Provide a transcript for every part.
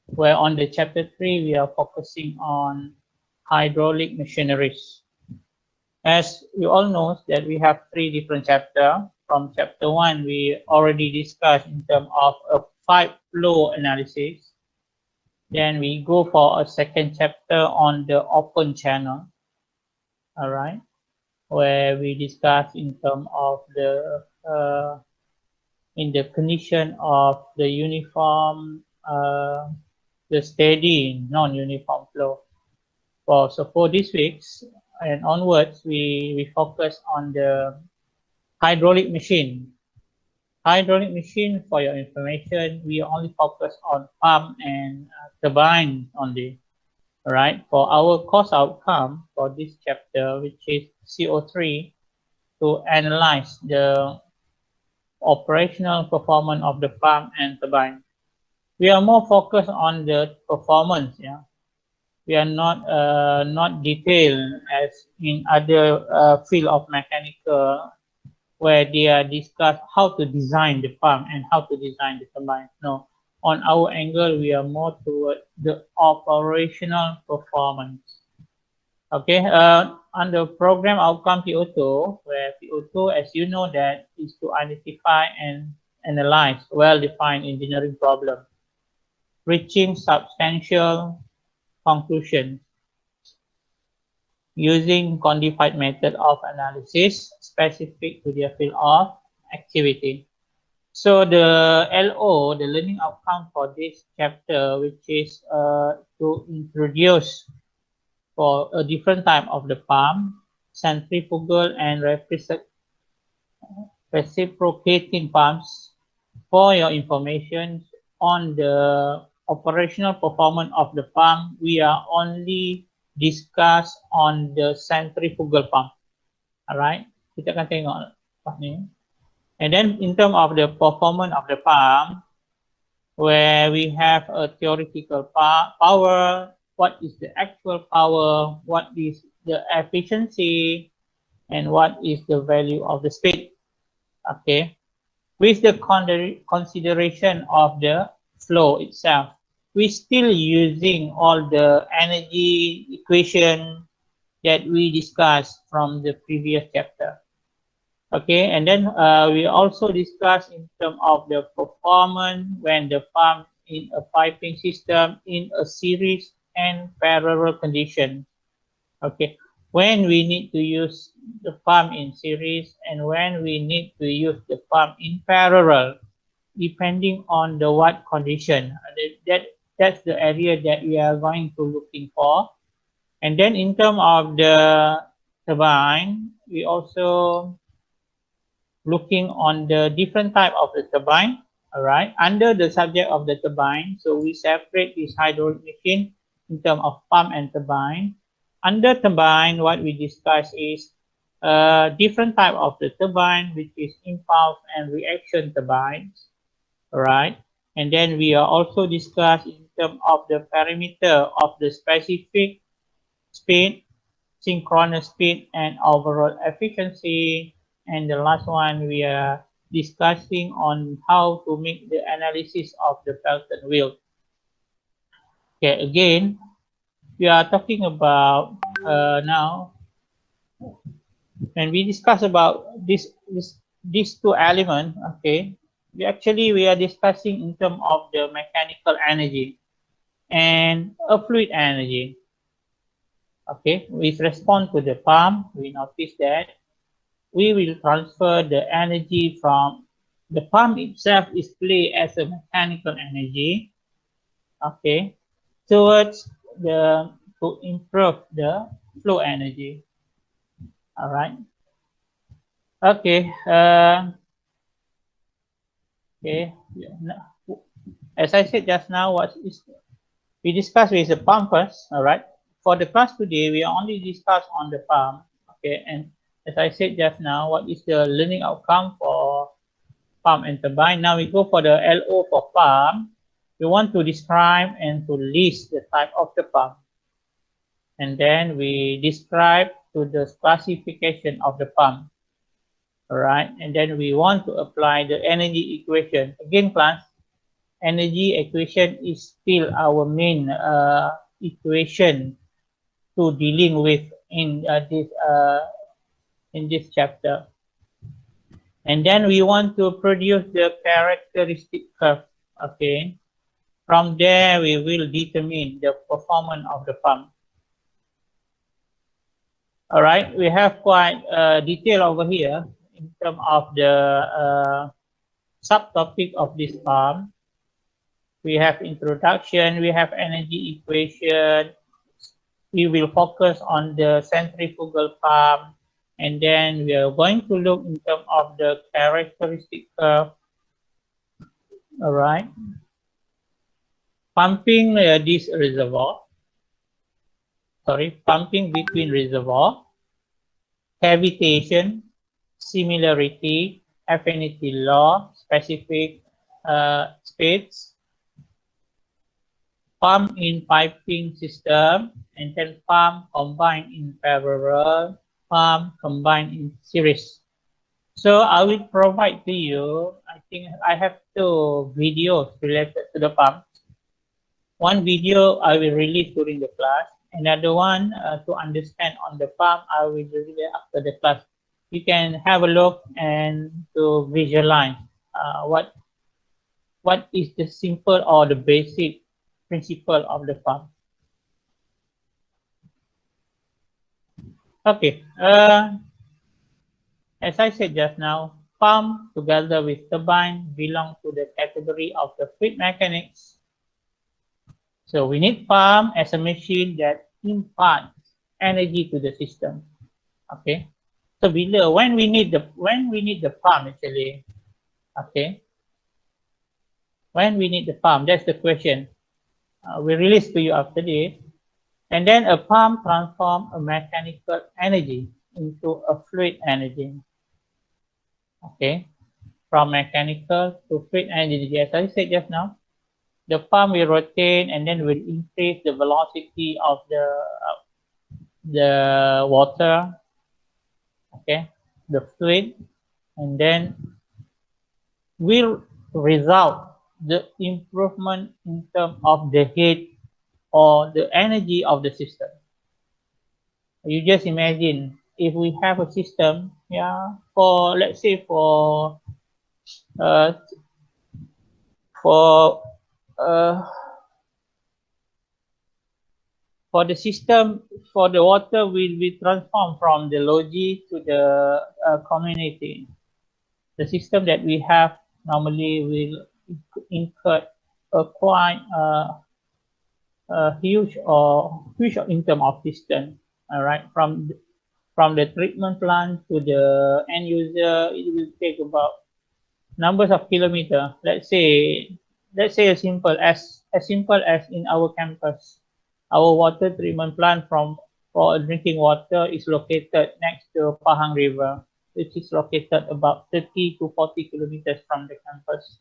where on the chapter 3, we are focusing on hydraulic machineries. As you all know that we have 3 different chapters. From chapter 1, we already discussed in terms of a pipe flow analysis. Then we go for a second chapter on the open channel, all right, where we discuss in terms of in the condition of the uniform, the steady non-uniform flow. So for this weeks and onwards, we focus on the hydraulic machine. Hydraulic machine, for your information, we only focus on pump and turbine only. Right, for our course outcome for this chapter, which is CO3, to analyze the operational performance of the pump and turbine. We are more focused on the performance. Yeah, we are not detailed as in other field of mechanical, where they are discuss how to design the pump and how to design the turbine. No, on our angle, we are more toward the operational performance. Okay, under program outcome PO2, where PO2, as you know, that is to identify and analyze well-defined engineering problem, reaching substantial conclusions using codified method of analysis specific to their field of activity. So the LO, the learning outcome for this chapter, which is to introduce for a different type of the pump, centrifugal and reciprocating pumps. For your information on the operational performance of the pump, we are only discuss on the centrifugal pump. Alright, kita akan tengok part ni. And then in terms of the performance of the pump, where we have a theoretical power, what is the actual power, what is the efficiency, and what is the value of the speed. Okay, with the consideration of the flow itself, we still using all the energy equation that we discussed from the previous chapter. Okay, and then we also discuss in terms of the performance when the pump in a piping system in a series and parallel condition. Okay, when we need to use the pump in series and when we need to use the pump in parallel, depending on the what condition. That's the area that we are going to looking for. And then in terms of the turbine, we also looking on the different type of the turbine. All right, under the subject of the turbine, so we separate this hydraulic machine in terms of pump and turbine. Under turbine, what we discuss is different type of the turbine, which is impulse and reaction turbines. All right, and then we are also discuss in terms of the parameter of the specific speed, synchronous speed, and overall efficiency. And the last one, we are discussing on how to make the analysis of the Pelton wheel. Okay, again, we are talking about now, when we discuss about these two elements, okay, we are discussing in terms of the mechanical energy and a fluid energy. Okay, with respond to the pump, we notice that we will transfer the energy from the pump itself is play as a mechanical energy, okay, towards the to improve the flow energy. All right. Okay. Okay. As I said just now, we discussed with the pump first. All right. For the class today, we only discuss on the pump. Okay, and as I said just now, what is the learning outcome for pump and turbine? Now we go for the LO for pump. We want to describe and to list the type of the pump. And then we describe to the classification of the pump. All right, and then we want to apply the energy equation. Again, class, energy equation is still our main equation to dealing with in this chapter. And then we want to produce the characteristic curve. Okay. From there, we will determine the performance of the pump. All right, we have quite detail over here in terms of the subtopic of this pump. We have introduction, we have energy equation. We will focus on the centrifugal pump, and then we are going to look in terms of the characteristic curve. All right. Pumping this reservoir. Sorry, pumping between reservoir, cavitation, similarity, affinity law, specific speeds, pump in piping system, and then pump combined in parallel, pump combined in series. So I will provide to you, I think I have 2 videos related to the pump. One video I will release during the class. Another one to understand on the pump, I will release after the class. You can have a look and to visualize what is the simple or the basic principle of the pump. Okay, as I said just now, pump together with turbine belong to the category of the fluid mechanics. So we need pump as a machine that imparts energy to the system. Okay. So when we need the pump actually, okay. When we need the pump, that's the question. We release to you after this. And then a pump transforms a mechanical energy into a fluid energy. Okay. From mechanical to fluid energy, as I said just now. The pump will rotate and then will increase the velocity of the water, okay, the fluid, and then will result the improvement in terms of the heat or the energy of the system. You just imagine if we have a system, yeah, for let's say for the system, for the water will be transformed from the logi to the community. The system that we have normally will incur a quite huge in terms of distance. All right, from the treatment plant to the end user, it will take about numbers of kilometers. Let's say as simple as in our campus, our water treatment plant for drinking water is located next to Pahang River, which is located about 30 to 40 kilometers from the campus.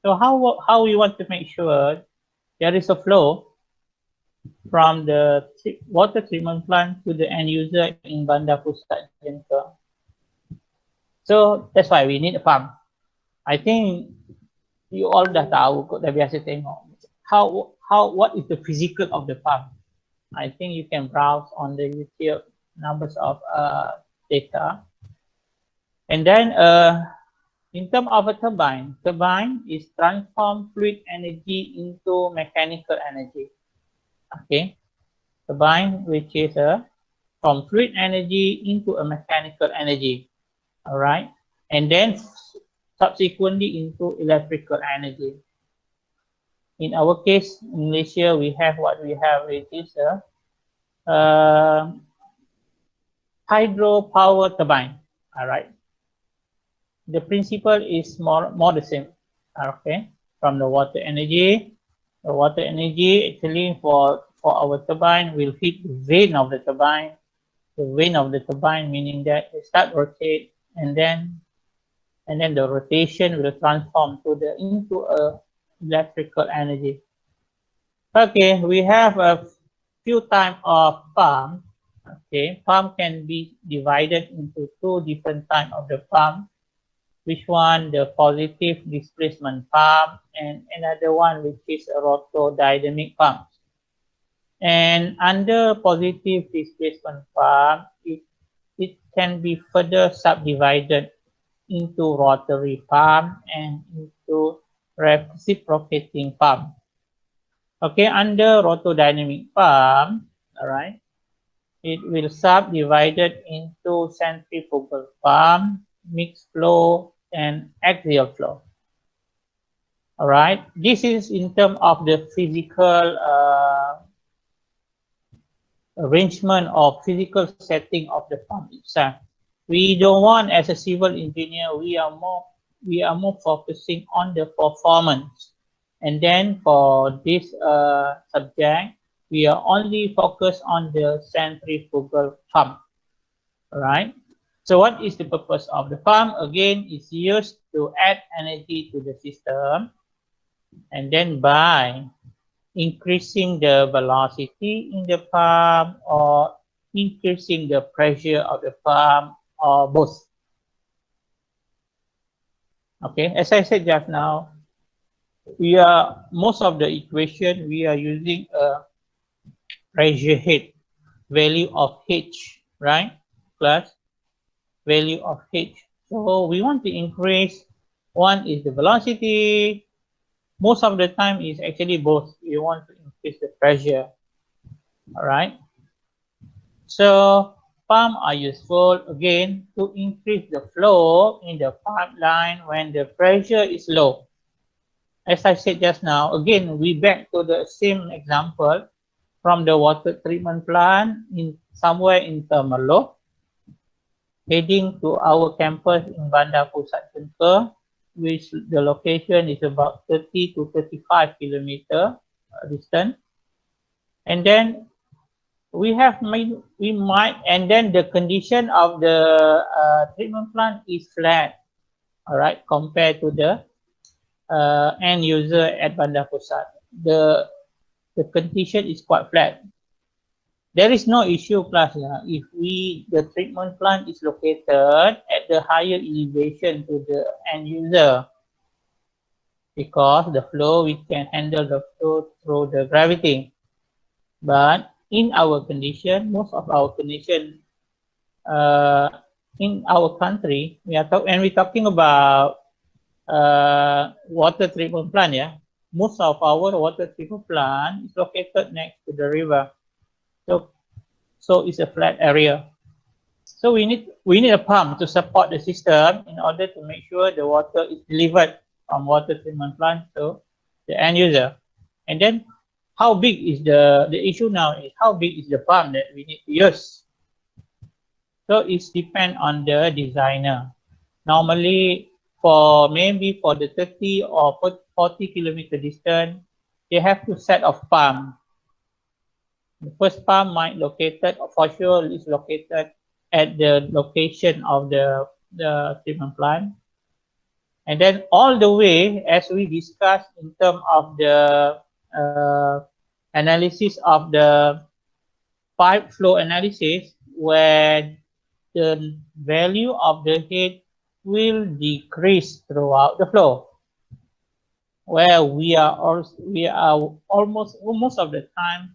So how we want to make sure there is a flow from the water treatment plant to the end user in Bandar Pusat, Jenka. So that's why we need a pump. I think you all dah tahu kot, dah biasa tengok what is the physical of the pump. I think you can browse on the YouTube numbers of data. And then in terms of a turbine is transform fluid energy into mechanical energy. Okay, turbine which is from fluid energy into a mechanical energy. All right, and then subsequently into electrical energy. In our case, in Malaysia, we have what we have, which is a hydropower turbine. All right. The principle is more the same. Okay. From the water energy actually for our turbine will hit the vane of the turbine. The vane of the turbine meaning that it start rotate and then the rotation will transform into a electrical energy. Okay, we have a few types of pump. Okay, pump can be divided into 2 different types of the pump. which one? The positive displacement pump, and another one which is a rotodynamic pump. And under positive displacement pump, it can be further subdivided into rotary pump and into reciprocating pump. Okay, under rotodynamic pump, all right, it will subdivided into centrifugal pump, mixed flow, and axial flow. All right, this is in terms of the physical arrangement or physical setting of the pump itself. We don't want, as a civil engineer, we are more focusing on the performance. And then for this subject, we are only focused on the centrifugal pump. All right. So what is the purpose of the pump? Again, it's used to add energy to the system, and then by increasing the velocity in the pump or increasing the pressure of the pump or both. Okay, as I said just now, most of the equation we are using a pressure head value of H, right? Plus value of H. So we want to increase, one is the velocity, most of the time is actually both. We want to increase the pressure. All right. So pump are useful again to increase the flow in the pipeline when the pressure is low. As I said just now, again, we back to the same example from the water treatment plant in somewhere in Temerloh, heading to our campus in Bandar Pusat Center, which the location is about 30 to 35 kilometer distance. And then and then the condition of the treatment plant is flat, all right, compared to the end user at Bandar Pusat. The condition is quite flat. There is no issue, class. If the treatment plant is located at the higher elevation to the end user, because the flow, we can handle the flow through the gravity. But in our condition, most of our condition in our country, when we're talking about water treatment plant, most of our water treatment plant is located next to the river. So it's a flat area. So we need a pump to support the system in order to make sure the water is delivered from water treatment plant to the end user. And then how big is the issue now is how big is the pump that we need to use. So it depends on the designer. Normally maybe for the 30 or 40 kilometer distance, they have two set of pump. The first pump might located, for sure is located at the location of the treatment plant. And then all the way, as we discussed in terms of the analysis of the pipe flow analysis, when the value of the head will decrease throughout the flow, where we are almost most of the time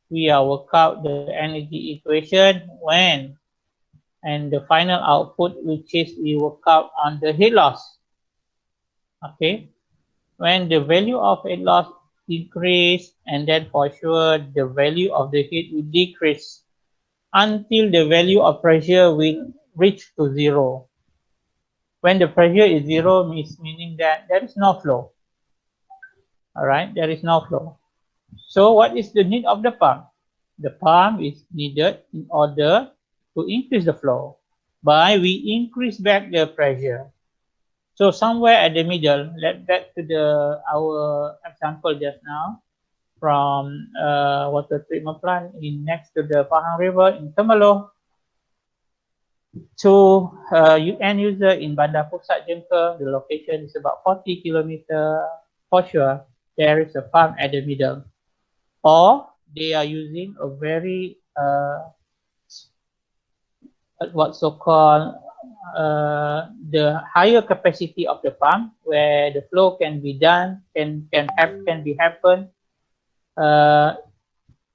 we are work out the energy equation and the final output, which is we work out on the head loss. Okay, when the value of head loss increase, and then for sure the value of the head will decrease until the value of pressure will reach to zero. When the pressure is zero, meaning that there is no flow. All right, there is no flow. So what is the need of the pump? The pump is needed in order to increase the flow by we increase back the pressure. So somewhere at the middle, let's back to our example just now from water treatment plant next to the Pahang River in Temerloh to end user in Bandar Pusat Jengker. The location is about 40 kilometer. For sure, there is a pump at the middle, or they are using a very what so-called the higher capacity of the pump, where the flow can be done, can be happen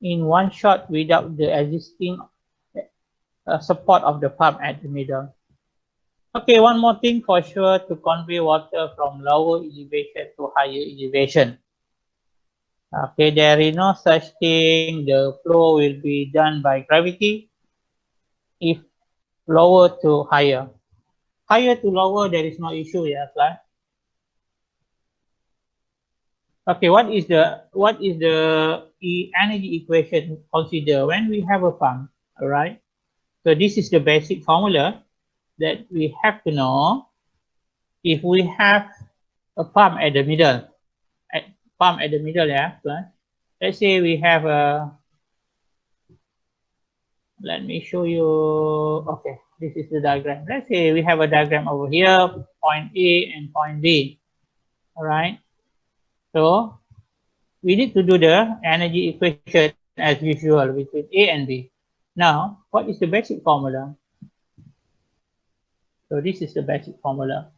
in one shot without the existing support of the pump at the middle. Okay, one more thing for sure, to convey water from lower elevation to higher elevation. Okay, there is no such thing. The flow will be done by gravity. If lower to higher, higher to lower, there is no issue here, class. Okay, what is the energy equation consider when we have a pump? All right. So this is the basic formula that we have to know. If we have a pump at the middle, yeah. Let's say we have a. Let me show you. Okay, this is the diagram. Let's say we have a diagram over here, point A and point B. All right. So we need to do the energy equation as usual between A and B. Now, what is the basic formula? So this is the basic formula.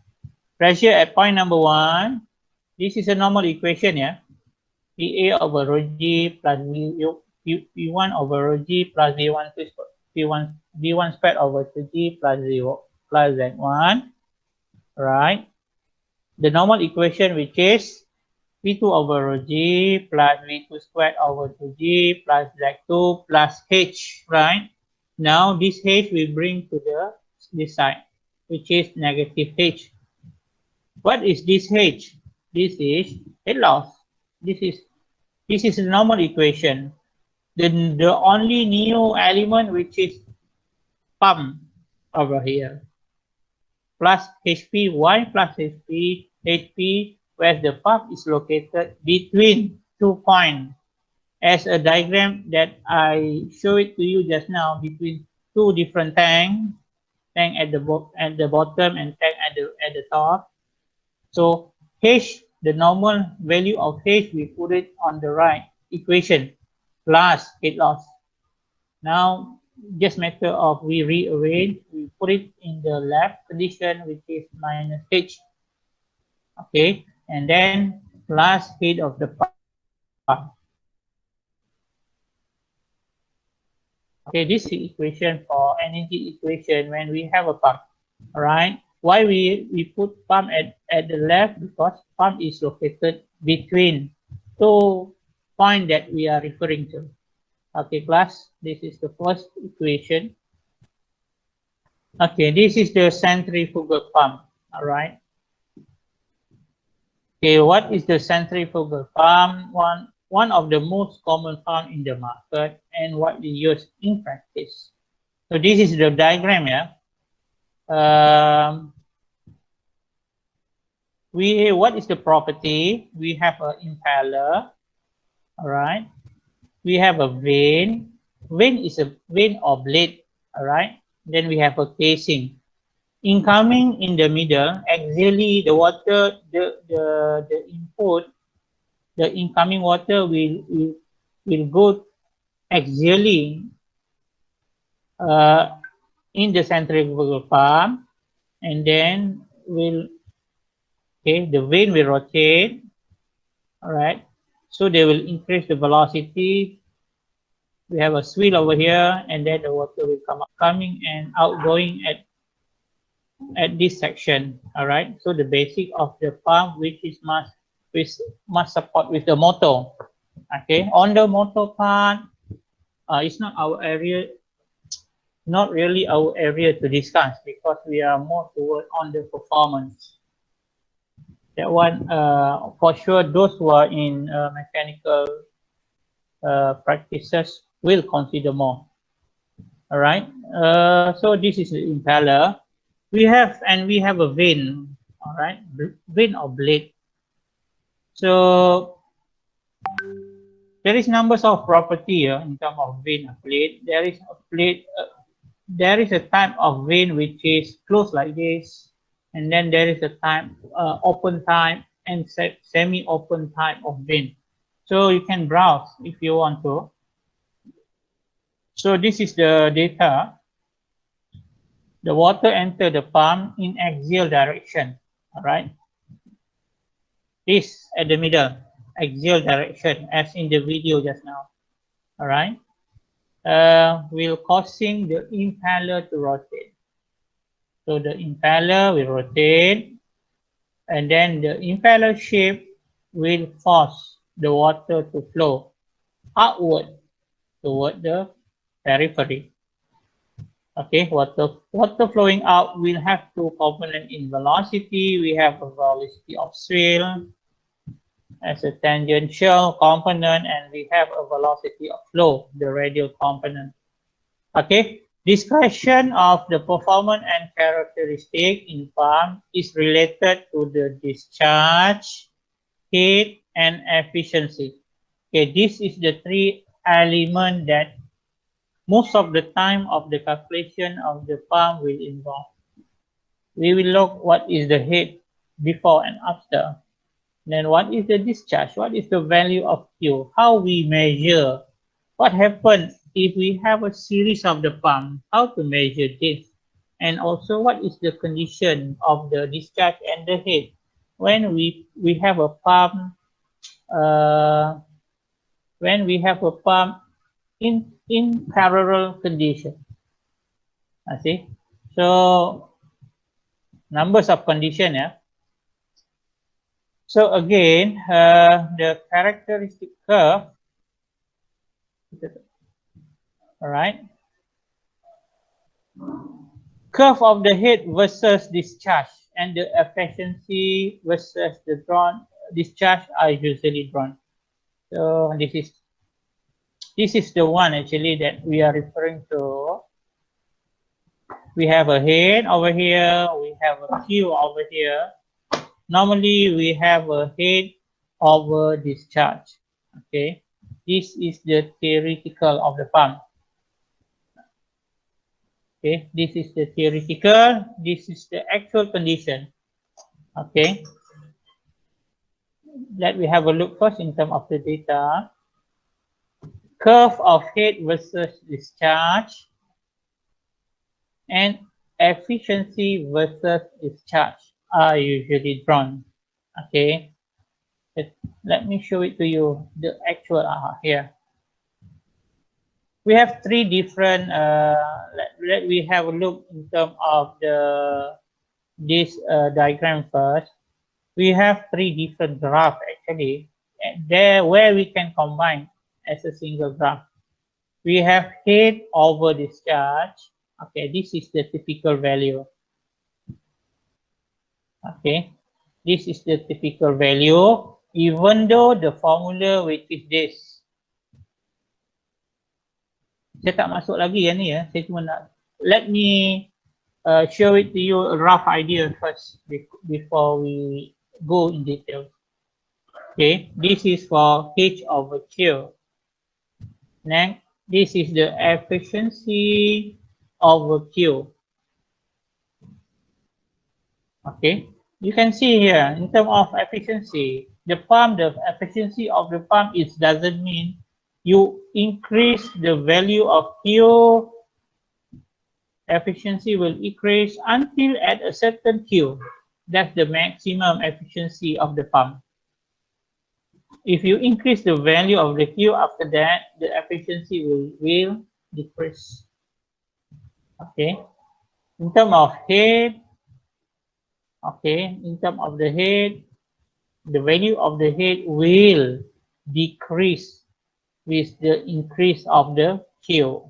Pressure at point number 1. This is a normal equation, yeah. PA over rho G plus V1 over rho G plus V1 squared over 2G plus Z1. Right. The normal equation, which is V2 over rho G plus V2 squared over 2G plus Z2 plus H, right? Now this H we bring to this side, which is negative H. What is this H? This is head loss. This is the normal equation. The only new element, which is pump over here, plus HP. Why plus HP? HP, where the pump is located between 2 points. As a diagram that I show it to you just now, between 2 different tanks, tank at the bottom and tank at the top. So H, the normal value of H, we put it on the right equation, plus head loss. Now, just matter of we rearrange, we put it in the left condition, which is minus H. Okay, and then plus head of the pump. Okay, this is the equation for energy equation when we have a pump. All right. Why we put pump at the left? Because pump is located between 2 points that we are referring to. Okay, class, this is the first equation. Okay, this is the centrifugal pump. All right. Okay, what is the centrifugal pump? One of the most common pump in the market and what we use in practice. So this is the diagram, yeah. What is the property? We have an impeller, all right. We have a vane. Vane is a vane or blade, all right. Then we have a casing. Incoming in the middle, axially the water, the input, the incoming water will go axially in the centrifugal pump, and then the vane will rotate, all right. So they will increase the velocity. We have a swivel over here, and then the water will come up, coming and outgoing at this section, all right. So the basic of the pump, which must support with the motor. Okay, on the motor part, it's not our area, not really our area to discuss, because we are more toward on the performance. That one, for sure, those who are in mechanical practices will consider more. All right. So this is the impeller. We have a vane. All right, vane or blade. So there is numbers of property in terms of vane or blade. There is a blade. There is a type of vane which is closed like this, and then there is a type open type and semi-open type of vane. So you can browse if you want to. So this is the data. The water enter the pump in axial direction. All right. This at the middle, axial direction, as in the video just now. All right. Will causing the impeller to rotate. So the impeller will rotate, and then the impeller shape will force the water to flow outward toward the periphery. Okay, water flowing out will have two components in velocity. We have a velocity of swell as a tangential component, and we have a velocity of flow, the radial component. Okay, discussion of the performance and characteristic in pump is related to the discharge, heat, and efficiency. Okay, this is the three elements that most of the time of the calculation of the pump will involve. We will look what is the heat before and after. Then what is the discharge? What is the value of Q? How we measure? What happens if we have a series of the pump? How to measure this? And also what is the condition of the discharge and the heat when we have a pump in parallel condition. I see. So numbers of condition, yeah. So again, the characteristic curve. All right. Curve of the head versus discharge and the efficiency versus the drawn discharge are usually drawn. So this is the one actually that we are referring to. We have a head over here, we have a Q over here. Normally we have a head over discharge. Okay, this is the theoretical of the pump. Okay, this is the theoretical, this is the actual condition. Okay, let me have a look first in terms of the data. Curve of head versus discharge and efficiency versus discharge are usually drawn. Okay, let me show it to you. The actual here. We have three different. Let we have a look in terms of this diagram first. We have three different graphs actually. There where we can combine as a single graph. We have head over discharge. Okay, this is the typical value. Okay, this is the typical value, even though the formula which is this. Saya tak masuk lagi yang ni ya, saya cuma nak, let me show it to you a rough idea first before we go in detail. Okay, this is for H over Q. Next, this is the efficiency over Q. Okay, you can see here in terms of efficiency, the efficiency of the pump is doesn't mean you increase the value of Q, efficiency will increase until at a certain Q. That's the maximum efficiency of the pump. If you increase the value of the Q after that, the efficiency will decrease. Okay, in terms of head, okay, in terms of the head, the value of the head will decrease with the increase of the Q.